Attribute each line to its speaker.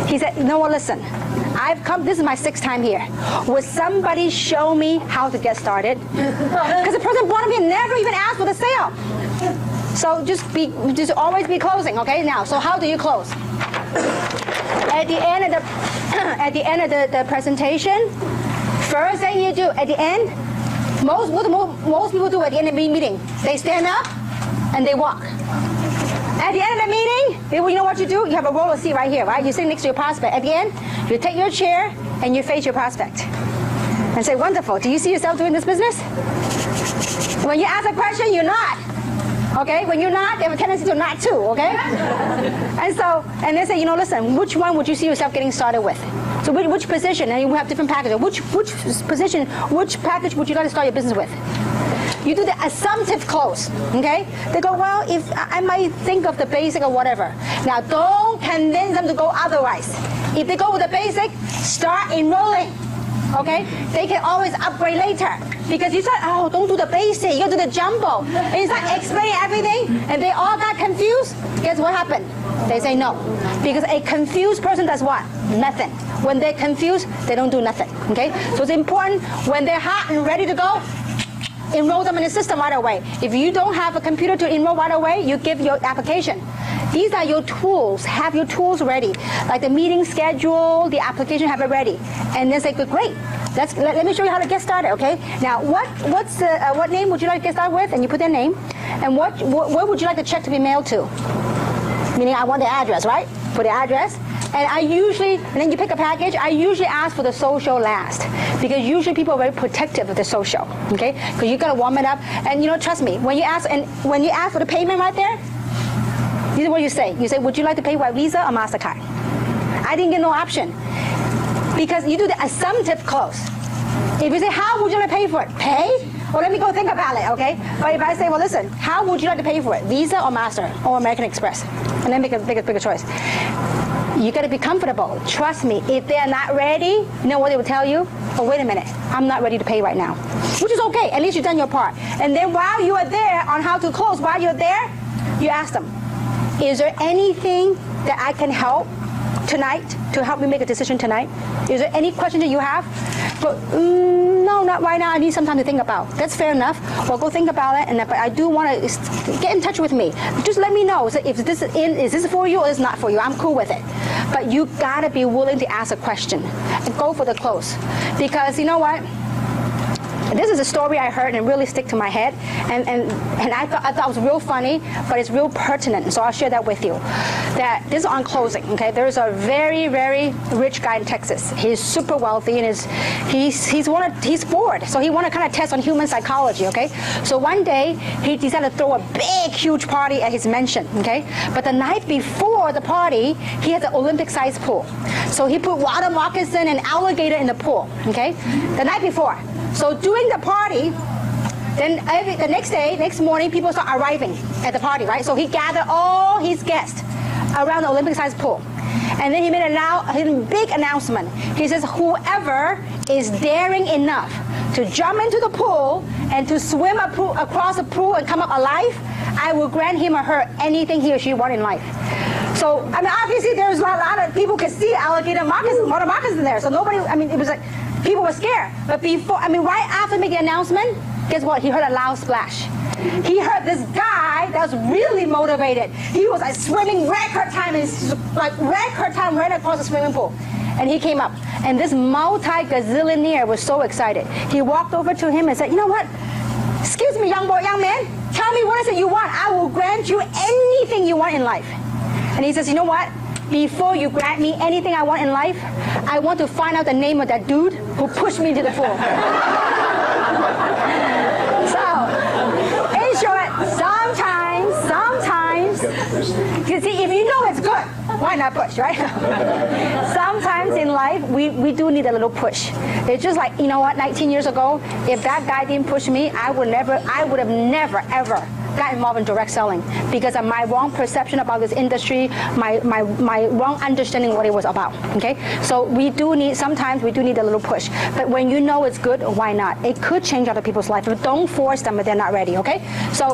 Speaker 1: He said, you know what, listen, I've come, this is my 6th time here. Would somebody show me how to get started? Because the person bought me and never even asked for the sale. So just always be closing, okay? Now, so how do you close? At the end of the presentation, first thing you do at the end, most people do at the end of the meeting, they stand up and they walk. At the end of the meeting, you know what you do? You have a roller seat right here, right? You sit next to your prospect. At the end, you take your chair and you face your prospect and say, wonderful, do you see yourself doing this business? When you ask a question, you're not. Okay, when you're not, they have a tendency to not too, okay? And they say, you know, listen, which one would you see yourself getting started with? So which position, and you have different packages. Which position, which package would you like to start your business with? You do the assumptive close, okay? They go, well, if I might think of the basic or whatever. Now, don't convince them to go otherwise. If they go with the basic, start enrolling, okay? They can always upgrade later. Because you said, oh, don't do the basic, you gotta do the jumbo. And you start explaining everything, and they all got confused. Guess what happened? They say no. Because a confused person does what? Nothing. When they're confused, they don't do nothing, okay? So it's important, when they're hot and ready to go, enroll them in the system right away. If you don't have a computer to enroll right away, you give your application. These are your tools. Have your tools ready. Like the meeting schedule, the application, have it ready. And then say, great. Let me show you how to get started, okay? Now, what name would you like to get started with? And you put their name. And where would you like the check to be mailed to? Meaning I want the address, right? Put the address. And then you pick a package, I usually ask for the social last. Because usually people are very protective of the social, okay? Because you gotta warm it up. And you know, trust me, when you ask for the payment right there, this is what you say. You say, would you like to pay by Visa or MasterCard? I didn't get no option. Because you do the assumptive close. If you say, how would you like to pay for it? Pay? Well, let me go think about it, okay? But if I say, well, listen, how would you like to pay for it? Visa or Master or American Express? And then make a bigger choice. You got to be comfortable. Trust me, if they're not ready, you know what they will tell you? Oh, wait a minute, I'm not ready to pay right now. Which is okay, at least you've done your part. And then while you are there on how to close, while you're there, you ask them, is there anything that I can help tonight to help me make a decision tonight? Is there any question that you have? But no, not right now. I need some time to think about. That's fair enough. Well, go think about it. But I do want to get in touch with me. Just let me know if this is this for you or is not for you. I'm cool with it. But you gotta be willing to ask a question and go for the close, because you know what? This is a story I heard and it really stuck to my head, and I thought it was real funny, but it's real pertinent, so I'll share that with you. That this is on closing, okay? There's a very, very rich guy in Texas. He's super wealthy, and he's bored, so he wanted to kind of test on human psychology, okay? So one day, he decided to throw a big, huge party at his mansion, okay? But the night before the party, he had an Olympic-sized pool. So he put water moccasin and alligator in the pool, okay? The night before. So during the party, then the next morning, people start arriving at the party, right? So he gathered all his guests around the Olympic-sized pool. And then he made a big announcement. He says, whoever is daring enough to jump into the pool and to swim across the pool and come up alive, I will grant him or her anything he or she wants in life. So, I mean, obviously there's a lot of people could see alligator water moccasins there. So nobody, I mean, it was like, people were scared. But right after making the announcement, guess what? He heard a loud splash. He heard this guy that was really motivated. He was like swimming record time right across the swimming pool. And he came up. And this multi-gazillionaire was so excited. He walked over to him and said, you know what? Excuse me, young man. Tell me what is it you want. I will grant you anything you want in life. And he says, you know what? Before you grant me anything I want in life, I want to find out the name of that dude who pushed me into the pool. So, in short, sometimes, you see, if you know it's good, why not push, right? Sometimes in life, we do need a little push. It's just like, you know what, 19 years ago, if that guy didn't push me, I would have never, ever got involved in direct selling because of my wrong perception about this industry, my wrong understanding what it was about, okay? So sometimes we do need a little push. But when you know it's good, why not? It could change other people's life, but don't force them if they're not ready, okay? So